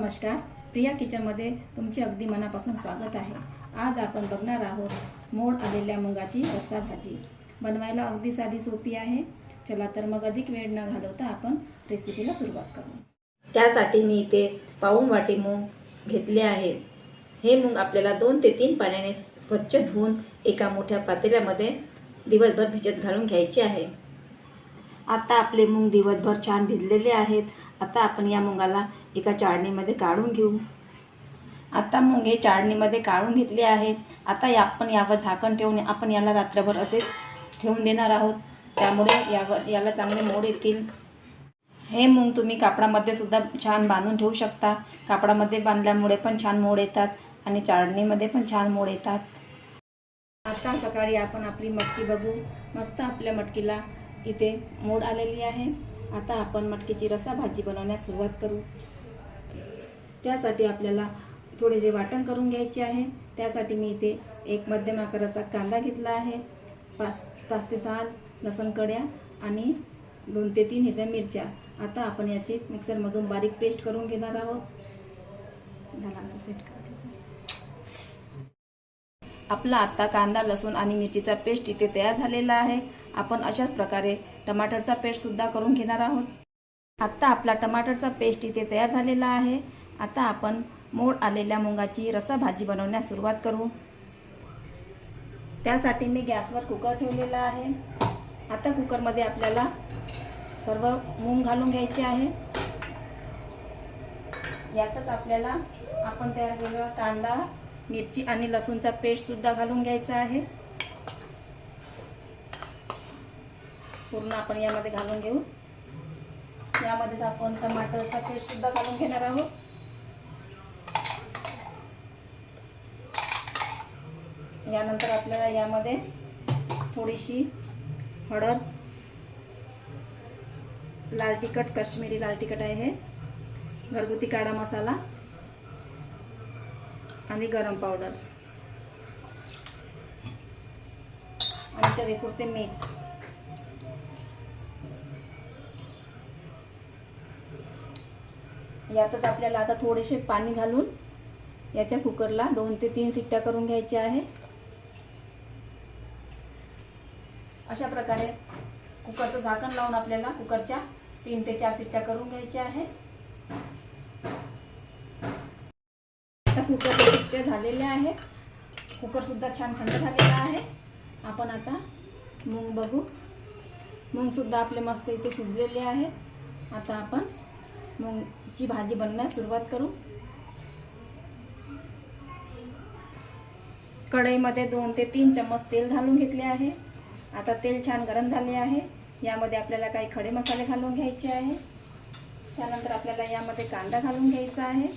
नमस्कार, प्रिया किचनमध्ये तुमचे अगदी मनापासून स्वागत आहे। आज आपण बघणार आहोत मोड आलेल्या मुगाची रस्सा भाजी। बनवायला अगदी साधी सोपी आहे। चला तर मग अधिक वेळ न घालवता आपण रेसिपीला सुरुवात करू। त्यासाठी मी इथे पाऊण वाटी मूग घेतले आहे। हे मूग आपल्याला 2 ते 3 पाण्याने स्वच्छ धुवून एका मोठ्या पातेल्यामध्ये दिवसभर भिजत घालून घ्यायचे आहे। आता आपले मूग दिवसभर छान भिजलेले आहेत। आता आपण या मुगाला एका चाळणीमध्ये काढून घेऊ। आता मूग हे चाळणीमध्ये काढून घेतले आहे। आता आपण यावर झाकण ठेवून आपण याला रात्रभर असेच ठेवून देणार आहोत। त्यामुळे याला चांगले मोड येतील। हे मूग तुम्ही कापडामध्ये सुद्धा छान बांधून ठेवू शकता। कापडामध्ये बांधल्यामुळे पण छान मोड येतात आणि चाळणीमध्ये पण छान मोड येतात। आता सकाळी आपण आपली मटकी बघू। मस्त आपल्या मटकीला इथे मोड आलेली आहे। आता आपण मटकीची रस्सा भाजी बनवण्यास सुरुवात करू। त्यासाठी आपल्याला थोडेसे वाटण करून घ्यायचे आहे। त्यासाठी मी इथे एक मध्यम आकाराचा कांदा घेतला आहे, 5 ते 6 लसूण कड्या आणि 2 ते 3 हिरव्या मिरच्या। आता आपण याची मिक्सरमधून बारीक पेस्ट करून घेणार आहोत। आपला आता कांदा, लसूण आणि मिरचीचा पेस्ट इथे तयार झालेला आहे। आपण अशाच प्रकारे टमाटरचा पेस्ट सुद्धा करून घेणार आहोत। आता आपला टमाटरचा पेस्ट इथे तयार झालेला आहे। आता आपण मोड आलेल्या मुगाची रस्सा भाजी बनवण्यास सुरुवात करू। त्यासाठी मी गॅसवर कुकर ठेवलेला आहे। आता कुकरमध्ये आपल्याला सर्व मूग घालून घ्यायचे आहे। यातच आपल्याला आपण तयार केलेला कांदा, मिरची आणि लसूणचा पेस्ट सुद्धा घालून घ्यायचा आहे। पूर्ण आपण यामध्ये घालून घेऊ। यामध्येच आपण टमाटरचा पेस्ट सुद्धा घालून घेणार आहोत। यानंतर आपल्याला यामध्ये थोडीशी हळद, लाल तिखट, काश्मीरी लाल तिखट आहे हे, घरगुती काळा मसाला आणि गरम पावडर आणि चवीपुरते मीठ। यातच आपल्याला आता थोडेसे पाणी घालून याच्या कुकरला 2 ते 3 शिट्ट्या करून घ्यायच्या आहे। अशा प्रकारे कुकरचं झाकण लावून आपल्याला कुकरच्या 3 ते 4 शिट्ट्या करून घ्यायच्या आहे। आता कुकरच्या शिट्ट्या झालेल्या आहेत। कुकर सुद्धा छान थंड झालेला आहे। आपण आता मूग बघू। मूग सुद्धा आपले मस्त इथे शिजलेले आहेत। आता आपण मूगची भाजी बनवण्यास सुरुवात करू। कढईमध्ये 2 ते 3 चम्मच तेल घालून घेतले आहे। आता तेल छान गरम झाले आहे। यामध्ये आपल्याला काही खडे मसाले घालून घ्यायचे आहे। त्यानंतर आपल्याला यामध्ये कांदा घालून घ्यायचा आहे।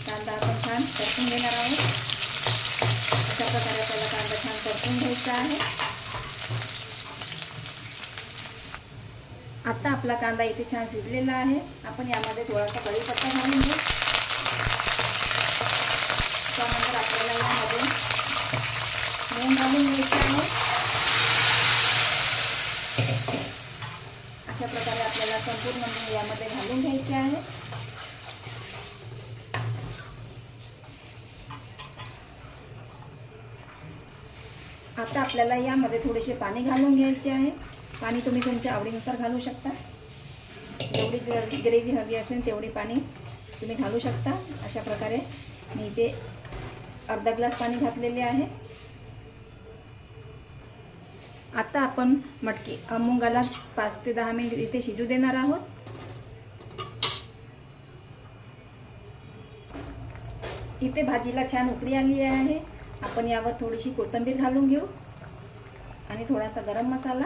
कांदा आपण छान परतून घेणार आहोत। अशा प्रकारे आपल्याला कांदा छान परतून घ्यायचा आहे। आता आपला कांदा इथे छान शिजलेला आहे। आपण यामध्ये थोडासा कढीपत्ता घालून घेऊ। त्यानंतर आपल्याला यामध्ये मूग घालून घ्यायचे आहे। अशा प्रकारे आपल्याला संपूर्ण मूग यामध्ये घालून घ्यायचे आहे। आता आपल्याला यामध्ये थोडेसे पाणी घालून घ्यायचे आहे। पाणी तुम्ही तुमच्या आवडीनुसार घालू शकता। जेवढी ग्रेव्ही हवी असेल तेवढी पाणी तुम्ही घालू शकता। अशा प्रकारे मी इथे अर्धा ग्लास पाणी घातलेले आहे। आता आपण मुगाला 5 ते 10 मिनिट इथे शिजू देणार आहोत। इथे भाजीला छान उकळी आली आहे। आपण यावर थोडीशी कोथिंबीर घालून घेऊ आणि थोडासा गरम मसाला।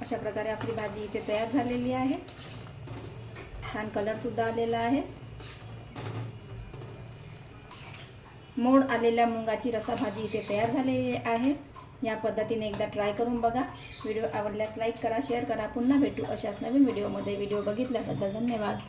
अशा प्रकारे आपली भाजी इथे तयार झालेली आहे। छान कलर सुद्धा आलेला आहे। मोड आलेल्या मुगाची रस्सा भाजी इथे तयार झालेली आहे। या पद्धतीने एकदा ट्राय करून बघा। व्हिडिओ आवडल्यास लाईक करा, शेअर करा। पुन्हा भेटू अशाच नवीन व्हिडिओमध्ये। व्हिडिओ बघितल्याबद्दल धन्यवाद।